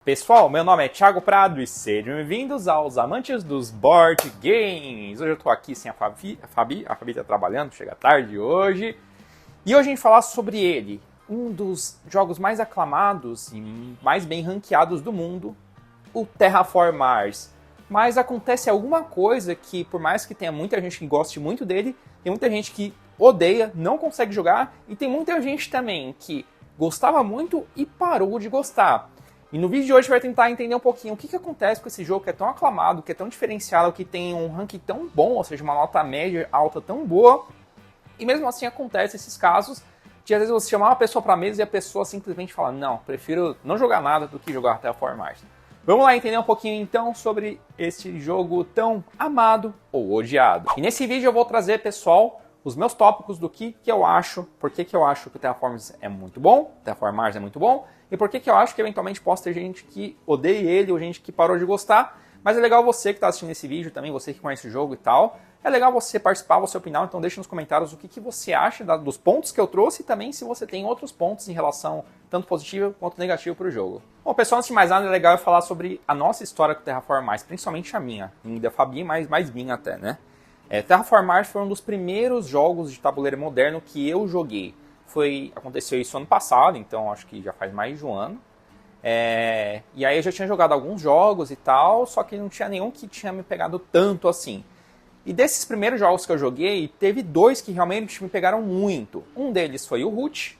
Pessoal, meu nome é Thiago Prado e sejam bem-vindos aos amantes dos board games. Hoje eu tô aqui sem a Fabi tá trabalhando, chega tarde hoje. E hoje a gente vai falar sobre ele, um dos jogos mais aclamados e mais bem ranqueados do mundo, o Terraform Mars. Mas acontece alguma coisa que, por mais que tenha muita gente que goste muito dele, tem muita gente que odeia, não consegue jogar, e tem muita gente também que gostava muito e parou de gostar. E no vídeo de hoje vai tentar entender um pouquinho o que acontece com esse jogo que é tão aclamado, que é tão diferenciado, que tem um ranking tão bom, ou seja, uma nota média alta tão boa. E mesmo assim acontece esses casos de às vezes você chamar uma pessoa para a mesa e a pessoa simplesmente fala: não, prefiro não jogar nada do que jogar Terraform Mars. Vamos lá entender um pouquinho então sobre este jogo tão amado ou odiado. E nesse vídeo eu vou trazer, pessoal, os meus tópicos do que eu acho, por que eu acho que o Terraform é muito bom, Terraform Mars é muito bom, e por que eu acho que eventualmente possa ter gente que odeia ele ou gente que parou de gostar. Mas é legal você que está assistindo esse vídeo também, você que conhece o jogo e tal. É legal você participar, você opinar, então deixa nos comentários o que você acha dos pontos que eu trouxe e também se você tem outros pontos em relação tanto positivo quanto negativo para o jogo. Bom, pessoal, antes de mais nada, é legal eu falar sobre a nossa história com o Terraform Mars, principalmente a minha, e da Fabi, mais minha até, né? Terraform Mars foi um dos primeiros jogos de tabuleiro moderno que eu joguei. Aconteceu isso ano passado, então acho que já faz mais de um ano. E aí eu já tinha jogado alguns jogos e tal, só que não tinha nenhum que tinha me pegado tanto assim. E desses primeiros jogos que eu joguei, teve dois que realmente me pegaram muito. Um deles foi o Root,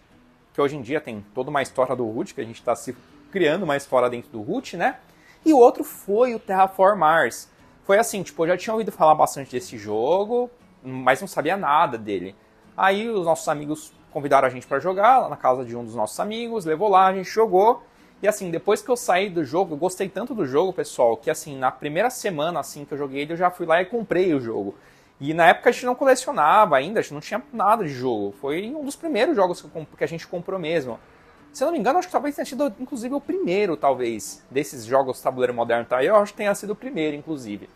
que hoje em dia tem toda uma história do Root, que a gente está se criando uma história dentro do Root, né? E o outro foi o Terraform Mars. Foi assim, tipo, eu já tinha ouvido falar bastante desse jogo, mas não sabia nada dele. Aí os nossos amigos convidaram a gente para jogar lá na casa de um dos nossos amigos, levou lá, a gente jogou. E assim, depois que eu saí do jogo, eu gostei tanto do jogo, pessoal, que assim, na primeira semana assim que eu joguei ele, eu já fui lá e comprei o jogo. E na época a gente não colecionava ainda, a gente não tinha nada de jogo. Foi um dos primeiros jogos que a gente comprou mesmo. Se eu não me engano, acho que talvez tenha sido, inclusive, o primeiro, talvez, desses jogos tabuleiro moderno, tá? Eu acho que tenha sido o primeiro, inclusive.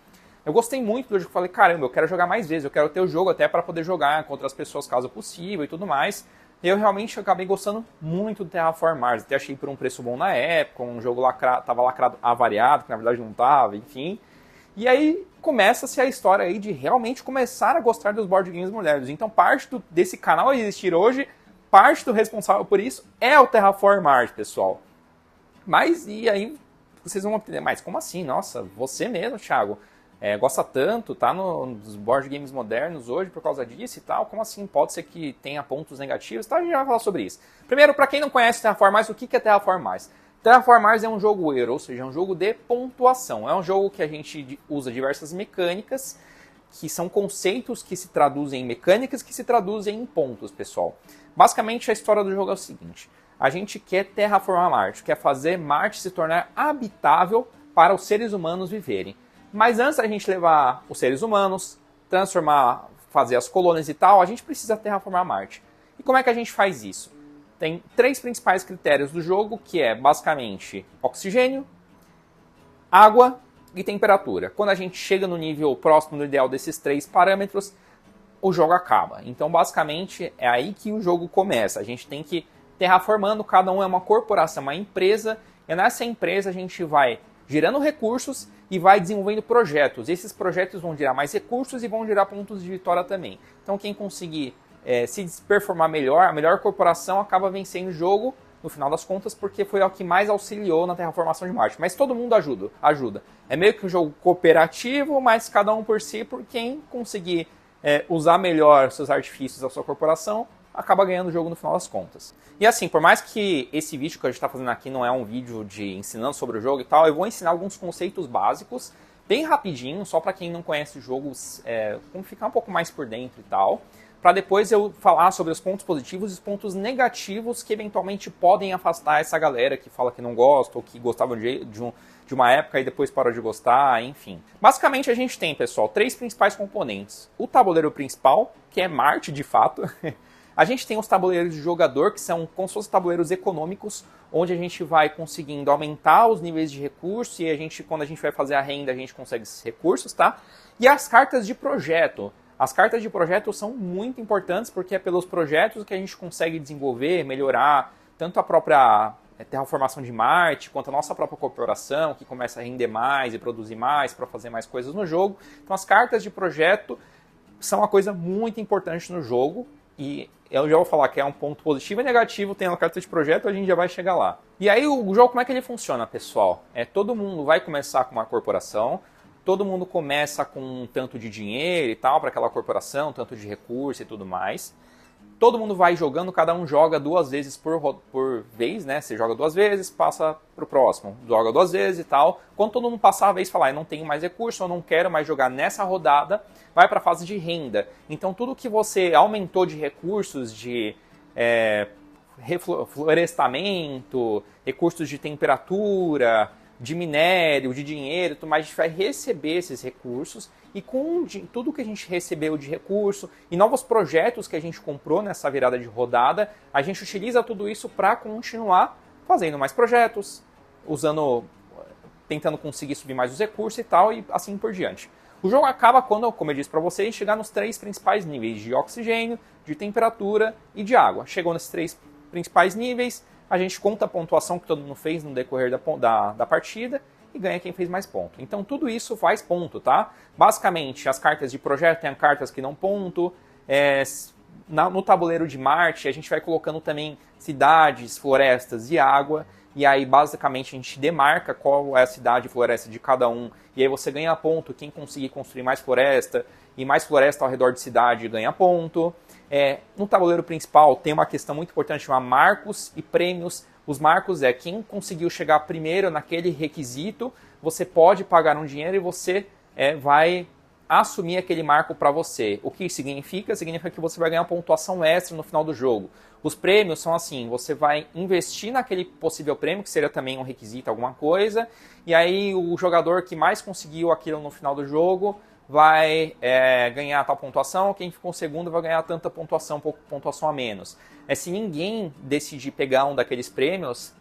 Eu gostei muito do jogo, falei, caramba, eu quero jogar mais vezes, eu quero ter o jogo até para poder jogar com outras pessoas, caso possível e tudo mais. Eu realmente acabei gostando muito do Terraform Mars, até achei por um preço bom na época, um jogo tava lacrado avariado, que na verdade não tava, enfim. E aí começa-se a história aí de realmente começar a gostar dos board games modernos. Então parte desse canal a existir hoje, parte do responsável por isso é o Terraform Mars, pessoal. Mas e aí vocês vão entender, mas como assim? Nossa, você mesmo, Thiago, gosta tanto, tá nos board games modernos hoje por causa disso e tal, como assim? Pode ser que tenha pontos negativos, tá? A gente vai falar sobre isso. Primeiro, para quem não conhece Terraform Mars, o que é Terraform Mars? Terraform Mars é um jogo Euro, ou seja, é um jogo de pontuação. É um jogo que a gente usa diversas mecânicas, que são conceitos que se traduzem em mecânicas, que se traduzem em pontos, pessoal. Basicamente, a história do jogo é o seguinte: a gente quer terraformar Marte, quer fazer Marte se tornar habitável para os seres humanos viverem. Mas antes da gente levar os seres humanos, transformar, fazer as colônias e tal, a gente precisa terraformar Marte. E como é que a gente faz isso? Tem três principais critérios do jogo, que é basicamente oxigênio, água e temperatura. Quando a gente chega no nível próximo do ideal desses três parâmetros, o jogo acaba. Então, basicamente, é aí que o jogo começa. A gente tem que ir terraformando, cada um é uma corporação, uma empresa, e nessa empresa a gente vai gerando recursos e vai desenvolvendo projetos. Esses projetos vão gerar mais recursos e vão gerar pontos de vitória também. Então quem conseguir se performar melhor, a melhor corporação acaba vencendo o jogo, no final das contas, porque foi o que mais auxiliou na terraformação de Marte. Mas todo mundo ajuda. É meio que um jogo cooperativo, mas cada um por si, por quem conseguir usar melhor seus artifícios da sua corporação, acaba ganhando o jogo no final das contas. E assim, por mais que esse vídeo que a gente está fazendo aqui não é um vídeo de ensinando sobre o jogo e tal, eu vou ensinar alguns conceitos básicos, bem rapidinho, só para quem não conhece o jogo, como ficar um pouco mais por dentro e tal, para depois eu falar sobre os pontos positivos e os pontos negativos que eventualmente podem afastar essa galera que fala que não gosta ou que gostava de uma época e depois parou de gostar, enfim. Basicamente a gente tem, pessoal, três principais componentes. O tabuleiro principal, que é Marte de fato. A gente tem os tabuleiros de jogador, que são como se fossem tabuleiros econômicos, onde a gente vai conseguindo aumentar os níveis de recurso e quando a gente vai fazer a renda, a gente consegue esses recursos, tá? E as cartas de projeto. As cartas de projeto são muito importantes porque é pelos projetos que a gente consegue desenvolver, melhorar tanto a própria terraformação de Marte, quanto a nossa própria corporação, que começa a render mais e produzir mais para fazer mais coisas no jogo. Então as cartas de projeto são uma coisa muito importante no jogo, e eu já vou falar que é um ponto positivo e negativo tendo a carta de projeto, a gente já vai chegar lá. E aí o jogo, como é que ele funciona, pessoal? Todo mundo vai começar com uma corporação, todo mundo começa com um tanto de dinheiro e tal para aquela corporação, tanto de recurso e tudo mais. Todo mundo vai jogando, cada um joga 2 vezes por vez, né? Você joga 2 vezes, passa pro próximo, joga 2 vezes e tal. Quando todo mundo passar a vez e falar, eu não tenho mais recurso, eu não quero mais jogar nessa rodada, vai para a fase de renda. Então tudo que você aumentou de recursos, de reflorestamento, recursos de temperatura, de minério, de dinheiro, tudo mais, a gente vai receber esses recursos, e com tudo que a gente recebeu de recurso e novos projetos que a gente comprou nessa virada de rodada, a gente utiliza tudo isso para continuar fazendo mais projetos, tentando conseguir subir mais os recursos e tal, e assim por diante. O jogo acaba quando, como eu disse para vocês, chegar nos 3 principais níveis de oxigênio, de temperatura e de água. Chegou nesses 3 principais níveis, a gente conta a pontuação que todo mundo fez no decorrer da partida e ganha quem fez mais ponto. Então tudo isso faz ponto, tá? Basicamente, as cartas de projeto tem cartas que dão ponto. No tabuleiro de Marte, a gente vai colocando também cidades, florestas e água. E aí, basicamente, a gente demarca qual é a cidade e floresta de cada um. E aí você ganha ponto. Quem conseguir construir mais floresta e mais floresta ao redor de cidade ganha ponto. No tabuleiro principal tem uma questão muito importante chamada marcos e prêmios. Os marcos é quem conseguiu chegar primeiro naquele requisito, você pode pagar um dinheiro e você vai assumir aquele marco para você. O que significa? Significa que você vai ganhar pontuação extra no final do jogo. Os prêmios são assim, você vai investir naquele possível prêmio, que seria também um requisito, alguma coisa, e aí o jogador que mais conseguiu aquilo no final do jogo vai ganhar tal pontuação, quem ficou segundo vai ganhar tanta pontuação, pouco pontuação a menos. Se ninguém decidir pegar um daqueles prêmios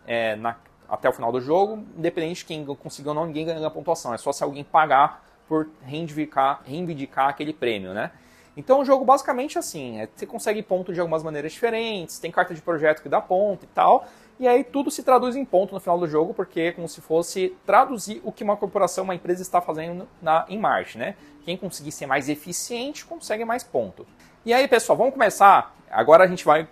até o final do jogo, independente de quem conseguiu ou não, ninguém ganha a pontuação. É só se alguém pagar por reivindicar aquele prêmio, né? Então o jogo basicamente é assim, você consegue ponto de algumas maneiras diferentes, tem carta de projeto que dá ponto e tal, e aí tudo se traduz em ponto no final do jogo, porque é como se fosse traduzir o que uma corporação, uma empresa está fazendo em Marte, né? Quem conseguir ser mais eficiente consegue mais ponto. E aí, pessoal, vamos começar. Agora a gente vai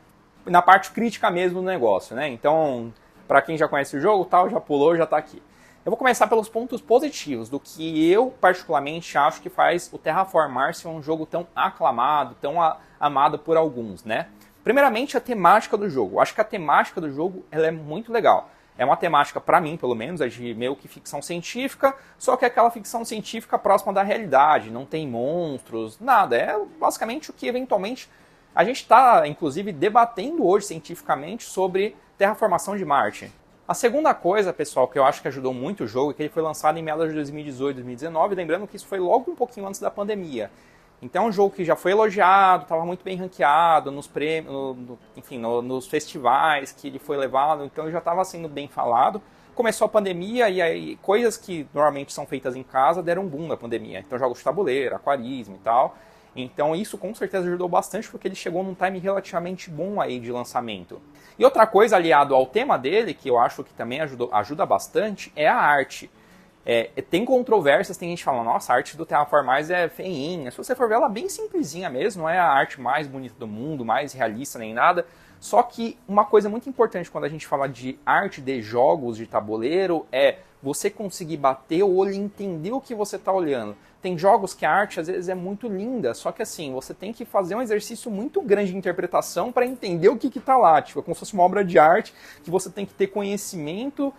na parte crítica mesmo do negócio, né? Então, para quem já conhece o jogo, tal, já pulou, já está aqui. Eu vou começar pelos pontos positivos, do que eu particularmente acho que faz o Terraform Mars ser um jogo tão aclamado, tão amado por alguns, né? Primeiramente, a temática do jogo. Eu acho que a temática do jogo ela é muito legal. É uma temática, para mim, pelo menos, é de meio que ficção científica, só que é aquela ficção científica próxima da realidade, não tem monstros, nada. É basicamente o que, eventualmente, a gente está, inclusive, debatendo hoje cientificamente sobre terraformação de Marte. A segunda coisa, pessoal, que eu acho que ajudou muito o jogo é que ele foi lançado em meados de 2018, 2019, lembrando que isso foi logo um pouquinho antes da pandemia. Então é um jogo que já foi elogiado, estava muito bem ranqueado nos prêmios, enfim, nos festivais que ele foi levado, então já estava sendo bem falado. Começou a pandemia e aí coisas que normalmente são feitas em casa deram um boom na pandemia. Então jogos de tabuleiro, aquarismo e tal. Então isso com certeza ajudou bastante porque ele chegou num time relativamente bom aí de lançamento. E outra coisa aliado ao tema dele, que eu acho que também ajuda bastante, é a arte. Tem controvérsias, tem gente que fala, nossa, a arte do Terraform Mars é feinha. Se você for ver, ela é bem simplesinha mesmo, não é a arte mais bonita do mundo, mais realista nem nada. Só que uma coisa muito importante quando a gente fala de arte de jogos de tabuleiro é você conseguir bater o olho e entender o que você está olhando. Tem jogos que a arte às vezes é muito linda, só que assim, você tem que fazer um exercício muito grande de interpretação para entender o que está lá. Tipo, é como se fosse uma obra de arte que você tem que ter conhecimento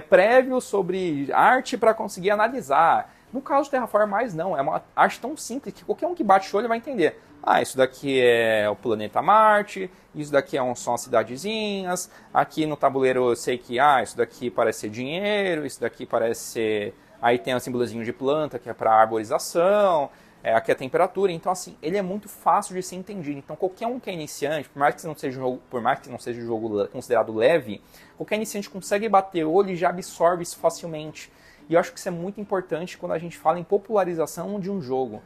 prévio sobre arte para conseguir analisar. No caso do Terraform Mars não, é uma arte tão simples que qualquer um que bate o olho vai entender. Ah, isso daqui é o planeta Marte, isso daqui são as cidadezinhas, aqui no tabuleiro eu sei que isso daqui parece ser dinheiro, isso daqui parece ser... Aí tem o símbolozinho de planta, que é para arborização, aqui é a temperatura. Então, assim, ele é muito fácil de ser entendido. Então, qualquer um que é iniciante, por mais que não seja um jogo considerado leve, qualquer iniciante consegue bater o olho e já absorve isso facilmente. E eu acho que isso é muito importante quando a gente fala em popularização de um jogo.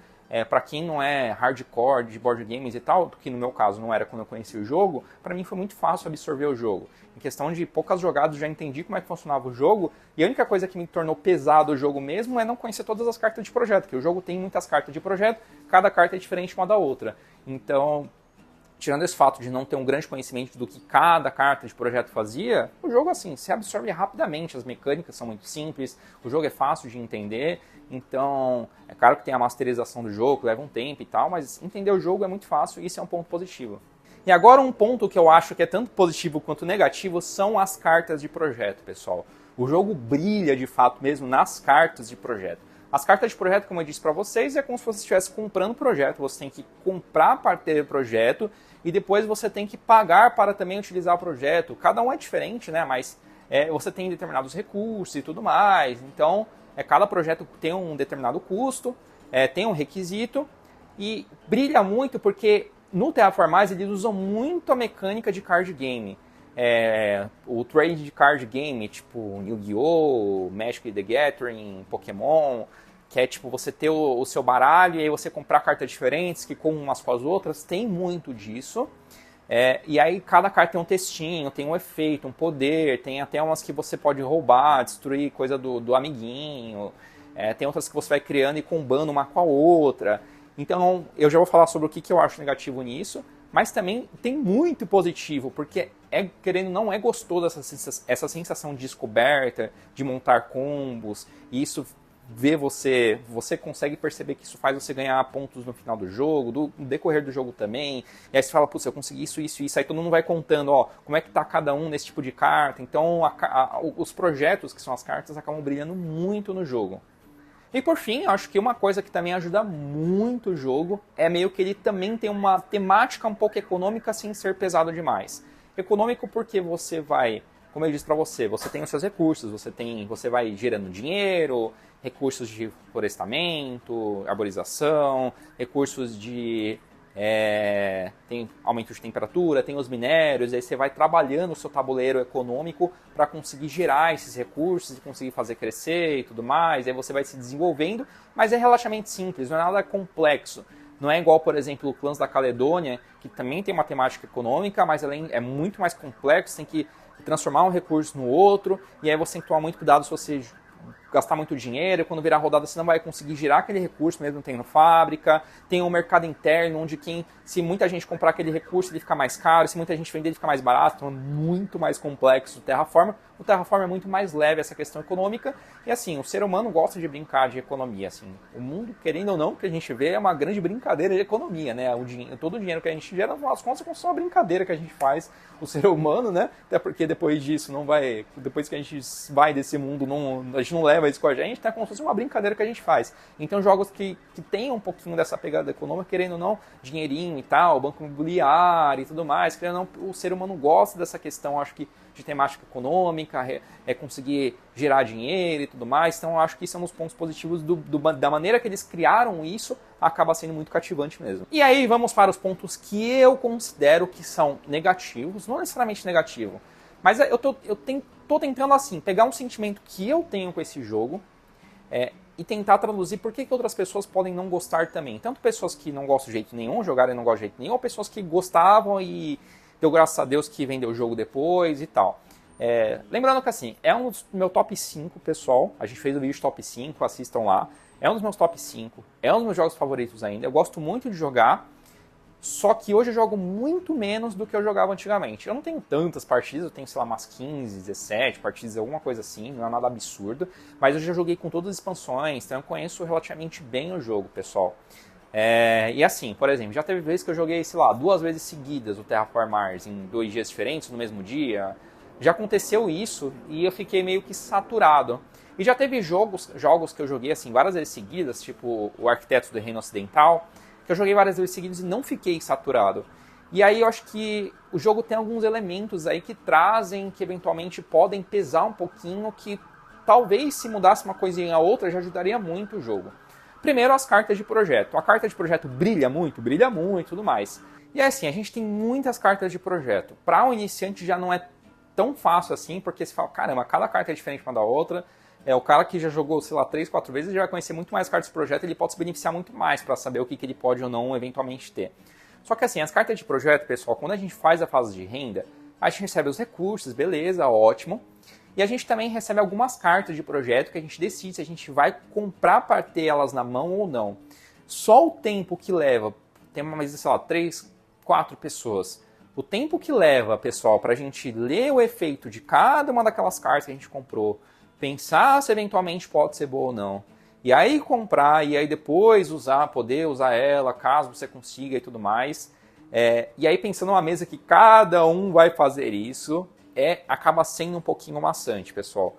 Para quem não é hardcore de board games e tal, que no meu caso não era quando eu conheci o jogo, para mim foi muito fácil absorver o jogo. Em questão de poucas jogadas eu já entendi como é que funcionava o jogo, e a única coisa que me tornou pesado o jogo mesmo é não conhecer todas as cartas de projeto, porque o jogo tem muitas cartas de projeto, cada carta é diferente uma da outra. Então, tirando esse fato de não ter um grande conhecimento do que cada carta de projeto fazia, o jogo, assim, se absorve rapidamente, as mecânicas são muito simples, o jogo é fácil de entender, então, é claro que tem a masterização do jogo, leva um tempo e tal, mas entender o jogo é muito fácil e isso é um ponto positivo. E agora um ponto que eu acho que é tanto positivo quanto negativo são as cartas de projeto, pessoal. O jogo brilha, de fato mesmo, nas cartas de projeto. As cartas de projeto, como eu disse para vocês, é como se você estivesse comprando o projeto. Você tem que comprar para ter o projeto e depois você tem que pagar para também utilizar o projeto. Cada um é diferente, né? Mas você tem determinados recursos e tudo mais. Então, cada projeto tem um determinado custo, tem um requisito e brilha muito porque no Terraformars eles usam muito a mecânica de card game. O trade de card game, tipo Yu-Gi-Oh!, Magic the Gathering, Pokémon, que é tipo você ter o seu baralho e aí você comprar cartas diferentes que com umas com as outras, tem muito disso. E aí cada carta tem um textinho, tem um efeito, um poder, tem até umas que você pode roubar, destruir coisa do amiguinho, tem outras que você vai criando e combando uma com a outra. Então eu já vou falar sobre o que eu acho negativo nisso, mas também tem muito positivo, porque querendo ou não, é gostoso essa sensação de descoberta, de montar combos, e isso você consegue perceber que isso faz você ganhar pontos no final do jogo, no decorrer do jogo também, e aí você fala, putz, eu consegui isso, aí todo mundo vai contando, como é que tá cada um nesse tipo de carta, então os projetos, que são as cartas, acabam brilhando muito no jogo. E por fim, eu acho que uma coisa que também ajuda muito o jogo é meio que ele também tem uma temática um pouco econômica sem ser pesado demais. Econômico porque você vai, como eu disse pra você tem os seus recursos, você vai gerando dinheiro, recursos de florestamento, arborização, recursos de tem aumento de temperatura, tem os minérios, aí você vai trabalhando o seu tabuleiro econômico para conseguir gerar esses recursos e conseguir fazer crescer e tudo mais, aí você vai se desenvolvendo, mas é relativamente simples, não é nada complexo. Não é igual, por exemplo, o Clãs da Caledônia, que também tem uma temática econômica, mas ela é muito mais complexo, tem que transformar um recurso no outro, e aí você tem que tomar muito cuidado se você gastar muito dinheiro, quando virar rodada você não vai conseguir girar aquele recurso mesmo tendo fábrica, tem um mercado interno onde se muita gente comprar aquele recurso ele fica mais caro, se muita gente vender ele fica mais barato, então é muito mais complexo o Terraform é muito mais leve essa questão econômica, e assim, o ser humano gosta de brincar de economia, assim, o mundo, querendo ou não, que a gente vê é uma grande brincadeira de economia, né, todo o dinheiro que a gente gera, no final das contas, é só uma brincadeira que a gente faz, o ser humano, né, até porque depois disso depois que a gente vai desse mundo, a gente não leva isso com a gente, é como se fosse uma brincadeira que a gente faz. Então jogos que tem um pouquinho dessa pegada econômica, querendo ou não, dinheirinho e tal, banco imobiliário e tudo mais, querendo ou não, o ser humano gosta dessa questão, acho que de temática econômica, conseguir gerar dinheiro e tudo mais, então eu acho que isso é um dos pontos positivos da maneira que eles criaram isso, acaba sendo muito cativante mesmo. E aí vamos para os pontos que eu considero que são negativos, não necessariamente negativo, mas eu tô tentando assim, pegar um sentimento que eu tenho com esse jogo e tentar traduzir por que outras pessoas podem não gostar também. Tanto pessoas que não gostam de jeito nenhum, jogaram e não gostam de jeito nenhum, ou pessoas que gostavam e deu graças a Deus que vendeu o jogo depois e tal. Lembrando que assim, é um dos meus top 5, pessoal. A gente fez o vídeo top 5, assistam lá. É um dos meus top 5, é um dos meus jogos favoritos ainda. Eu gosto muito de jogar. Só que hoje eu jogo muito menos do que eu jogava antigamente. Eu não tenho tantas partidas, eu tenho, sei lá, umas 15, 17 partidas, alguma coisa assim, não é nada absurdo. Mas eu já joguei com todas as expansões, então eu conheço relativamente bem o jogo, pessoal. E assim, por exemplo, já teve vezes que eu joguei, sei lá, 2 vezes seguidas o Terraformars em 2 dias diferentes, no mesmo dia. Já aconteceu isso e eu fiquei meio que saturado. E já teve jogos que eu joguei assim várias vezes seguidas, tipo o Arquitetos do Reino Ocidental, que eu joguei várias vezes seguidas e não fiquei saturado. E aí eu acho que o jogo tem alguns elementos aí que trazem, que eventualmente podem pesar um pouquinho, que talvez se mudasse uma coisinha a outra já ajudaria muito o jogo. Primeiro, as cartas de projeto. A carta de projeto brilha muito e tudo mais. E assim, a gente tem muitas cartas de projeto. Para um iniciante já não é tão fácil assim, porque você fala, caramba, cada carta é diferente uma da outra. O cara que já jogou, sei lá, 3, 4 vezes, já vai conhecer muito mais cartas de projeto, ele pode se beneficiar muito mais para saber o que ele pode ou não eventualmente ter. Só que assim, as cartas de projeto, pessoal, quando a gente faz a fase de renda, a gente recebe os recursos, beleza, ótimo. E a gente também recebe algumas cartas de projeto que a gente decide se a gente vai comprar para ter elas na mão ou não. Só o tempo que leva, tem mais, sei lá, 3, 4 pessoas. O tempo que leva, pessoal, para a gente ler o efeito de cada uma daquelas cartas que a gente comprou, pensar se eventualmente pode ser boa ou não, e aí comprar, e aí depois poder usar ela, caso você consiga e tudo mais. E aí pensando numa mesa que cada um vai fazer isso, acaba sendo um pouquinho maçante, pessoal.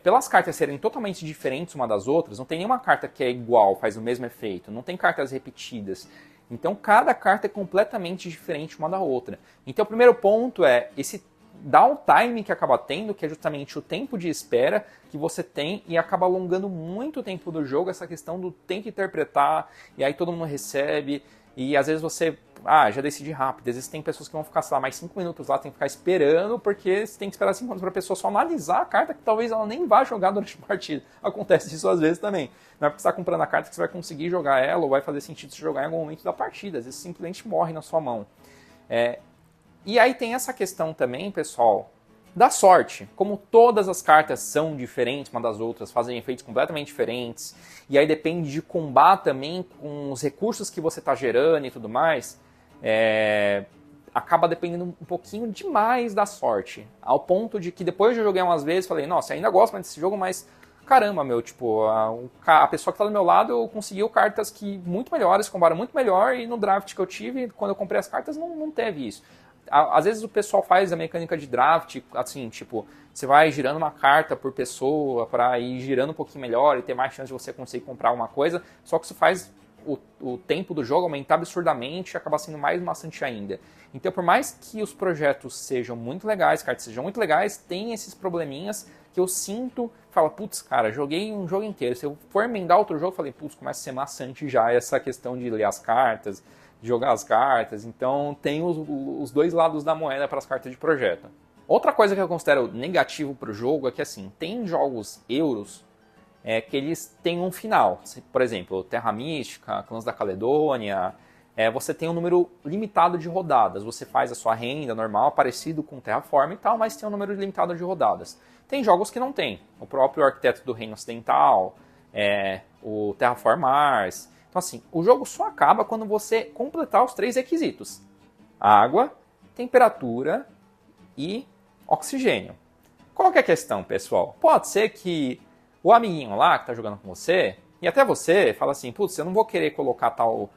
Pelas cartas serem totalmente diferentes uma das outras, não tem nenhuma carta que é igual, faz o mesmo efeito, não tem cartas repetidas. Então cada carta é completamente diferente uma da outra. Então o primeiro ponto é esse downtime que acaba tendo, que é justamente o tempo de espera que você tem e acaba alongando muito o tempo do jogo, essa questão do tem que interpretar, e aí todo mundo recebe, e às vezes você já decide rápido, às vezes tem pessoas que vão ficar, sei lá, mais 5 minutos lá, tem que ficar esperando, porque você tem que esperar 5 minutos para a pessoa só analisar a carta, que talvez ela nem vá jogar durante a partida. Acontece isso às vezes também. Não é porque você está comprando a carta que você vai conseguir jogar ela, ou vai fazer sentido você jogar em algum momento da partida, às vezes simplesmente morre na sua mão. E aí tem essa questão também, pessoal, da sorte. Como todas as cartas são diferentes uma das outras, fazem efeitos completamente diferentes, e aí depende de combar também com os recursos que você está gerando e tudo mais, acaba dependendo um pouquinho demais da sorte. Ao ponto de que depois de eu joguei umas vezes, falei, nossa, ainda gosto mais desse jogo, mas caramba, a pessoa que está do meu lado conseguiu cartas que muito melhores, combaram muito melhor, e no draft que eu tive, quando eu comprei as cartas, não teve isso. Às vezes o pessoal faz a mecânica de draft, assim, tipo, você vai girando uma carta por pessoa para ir girando um pouquinho melhor e ter mais chance de você conseguir comprar alguma coisa, só que isso faz o tempo do jogo aumentar absurdamente e acaba sendo mais maçante ainda. Então, por mais que os projetos sejam muito legais, cartas sejam muito legais, tem esses probleminhas que eu sinto, falo, putz, cara, joguei um jogo inteiro, se eu for emendar outro jogo, eu falei, putz, começa a ser maçante já essa questão de ler as cartas, jogar as cartas, então tem os dois lados da moeda para as cartas de projeto. Outra coisa que eu considero negativo para o jogo é que, assim, tem jogos euros que eles têm um final. Por exemplo, Terra Mística, Clãs da Caledônia, você tem um número limitado de rodadas. Você faz a sua renda normal, parecido com Terraform e tal, mas tem um número limitado de rodadas. Tem jogos que não tem. O próprio Arquiteto do Reino Ocidental, o Terraform Mars. Então, assim, o jogo só acaba quando você completar os 3 requisitos: água, temperatura e oxigênio. Qual que é a questão, pessoal? Pode ser que o amiguinho lá que está jogando com você, e até você, fala assim, putz, eu não vou querer colocar tal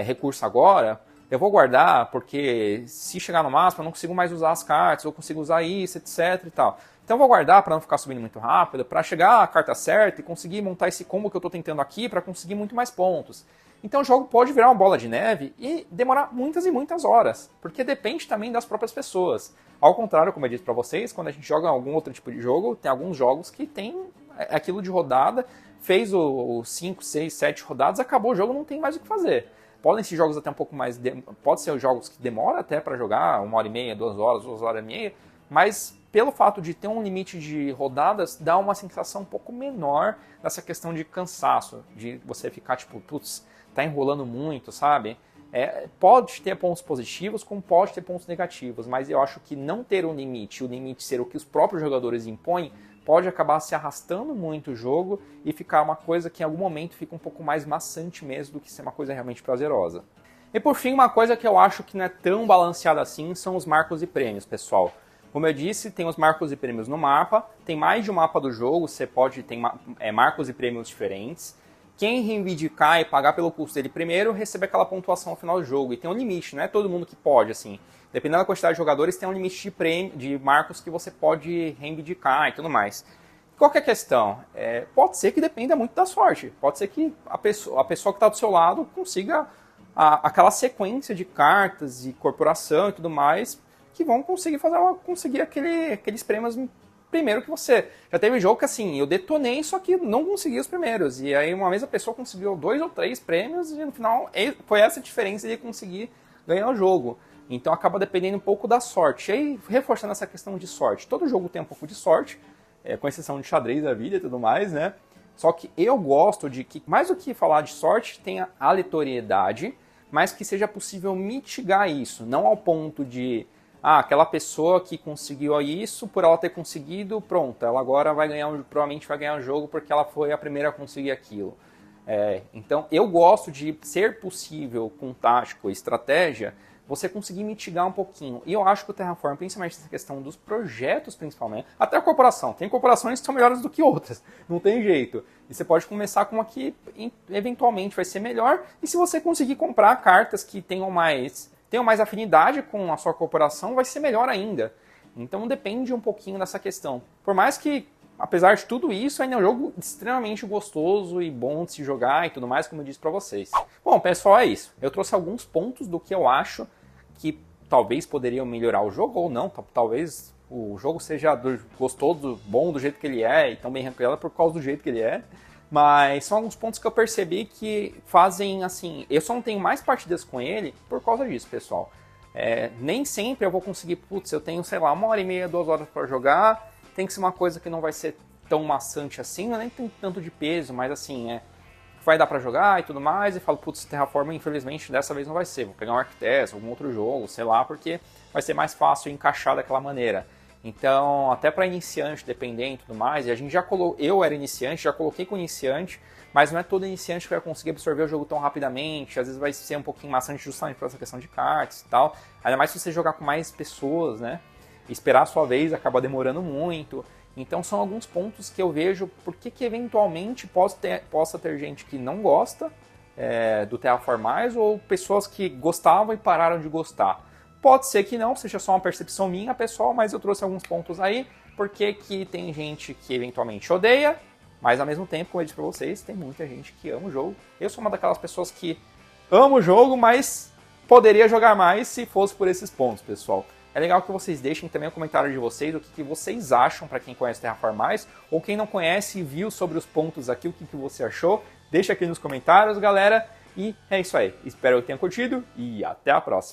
recurso agora, eu vou guardar, porque se chegar no máximo eu não consigo mais usar as cartas, eu consigo usar isso, etc e tal. Então eu vou guardar para não ficar subindo muito rápido, para chegar a carta certa e conseguir montar esse combo que eu estou tentando aqui para conseguir muito mais pontos. Então o jogo pode virar uma bola de neve e demorar muitas e muitas horas, porque depende também das próprias pessoas. Ao contrário, como eu disse para vocês, quando a gente joga algum outro tipo de jogo, tem alguns jogos que tem aquilo de rodada, fez o 5, 6, 7 rodadas, acabou o jogo, não tem mais o que fazer. Podem ser jogos até um pouco mais... Pode ser jogos que demoram até para jogar, 1h30, 2 horas, 2 horas e meia, mas pelo fato de ter um limite de rodadas, dá uma sensação um pouco menor dessa questão de cansaço, de você ficar tipo, putz, tá enrolando muito, sabe? Pode ter pontos positivos, como pode ter pontos negativos, mas eu acho que não ter um limite, o limite ser o que os próprios jogadores impõem, pode acabar se arrastando muito o jogo e ficar uma coisa que em algum momento fica um pouco mais maçante mesmo do que ser uma coisa realmente prazerosa. E por fim, uma coisa que eu acho que não é tão balanceada assim são os marcos e prêmios, pessoal. Como eu disse, tem os marcos e prêmios no mapa, tem mais de um mapa do jogo, você pode ter marcos e prêmios diferentes. Quem reivindicar e pagar pelo custo dele primeiro, recebe aquela pontuação no final do jogo. E tem um limite, não é todo mundo que pode, assim. Dependendo da quantidade de jogadores, tem um limite de marcos que você pode reivindicar e tudo mais. Qual que é a questão? Pode ser que dependa muito da sorte. Pode ser que a pessoa que está do seu lado consiga aquela sequência de cartas e corporação e tudo mais que vão conseguir conseguir aqueles prêmios primeiro que você. Já teve jogo que assim, eu detonei, só que não consegui os primeiros. E aí uma vez a pessoa conseguiu 2 ou 3 prêmios e no final foi essa a diferença de conseguir ganhar o jogo. Então acaba dependendo um pouco da sorte. E aí, reforçando essa questão de sorte. Todo jogo tem um pouco de sorte. com exceção de xadrez da vida e tudo mais, né? Só que eu gosto de que, mais do que falar de sorte, tenha aleatoriedade, mas que seja possível mitigar isso, não ao ponto de, aquela pessoa que conseguiu isso, por ela ter conseguido, pronto, ela agora provavelmente vai ganhar o jogo porque ela foi a primeira a conseguir aquilo. Então, eu gosto de ser possível, com tático e estratégia, você conseguir mitigar um pouquinho. E eu acho que o Terraform, principalmente essa questão dos projetos, principalmente, até a corporação. Tem corporações que são melhores do que outras, não tem jeito. E você pode começar com uma que eventualmente vai ser melhor. E se você conseguir comprar cartas que tenham mais afinidade com a sua corporação, vai ser melhor ainda. Então depende um pouquinho dessa questão. Por mais que, apesar de tudo isso, ainda é um jogo extremamente gostoso e bom de se jogar e tudo mais, como eu disse pra vocês. Bom, pessoal, é isso. Eu trouxe alguns pontos do que eu acho que talvez poderiam melhorar o jogo ou não. Talvez o jogo seja gostoso, bom do jeito que ele é e tão bem ranqueado por causa do jeito que ele é. Mas são alguns pontos que eu percebi que fazem assim... Eu só não tenho mais partidas com ele por causa disso, pessoal. Nem sempre eu vou conseguir... Putz, eu tenho, sei lá, 1h30, 2 horas para jogar. Tem que ser uma coisa que não vai ser tão maçante assim. Não nem tem tanto de peso, mas assim, vai dar pra jogar e tudo mais, e falo, putz, Terraform, infelizmente, dessa vez não vai ser. Vou pegar um Architects, algum outro jogo, sei lá, porque vai ser mais fácil encaixar daquela maneira. Então, até para iniciante, dependendo e tudo mais, e a gente já colocou, eu era iniciante, já coloquei com iniciante, mas não é todo iniciante que vai conseguir absorver o jogo tão rapidamente, às vezes vai ser um pouquinho maçante justamente por essa questão de cartas e tal, ainda mais se você jogar com mais pessoas, né, esperar a sua vez acaba demorando muito. Então são alguns pontos que eu vejo porque que eventualmente possa ter gente que não gosta do Terraform mais, ou pessoas que gostavam e pararam de gostar. Pode ser que não, seja só uma percepção minha, pessoal, mas eu trouxe alguns pontos aí, porque que tem gente que eventualmente odeia, mas ao mesmo tempo, como eu disse pra vocês, tem muita gente que ama o jogo. Eu sou uma daquelas pessoas que amo o jogo, mas poderia jogar mais se fosse por esses pontos, pessoal. É legal que vocês deixem também o comentário de vocês, o que vocês acham para quem conhece Terraform mais, ou quem não conhece e viu sobre os pontos aqui, o que você achou. Deixa aqui nos comentários, galera. E é isso aí. Espero que tenham curtido e até a próxima.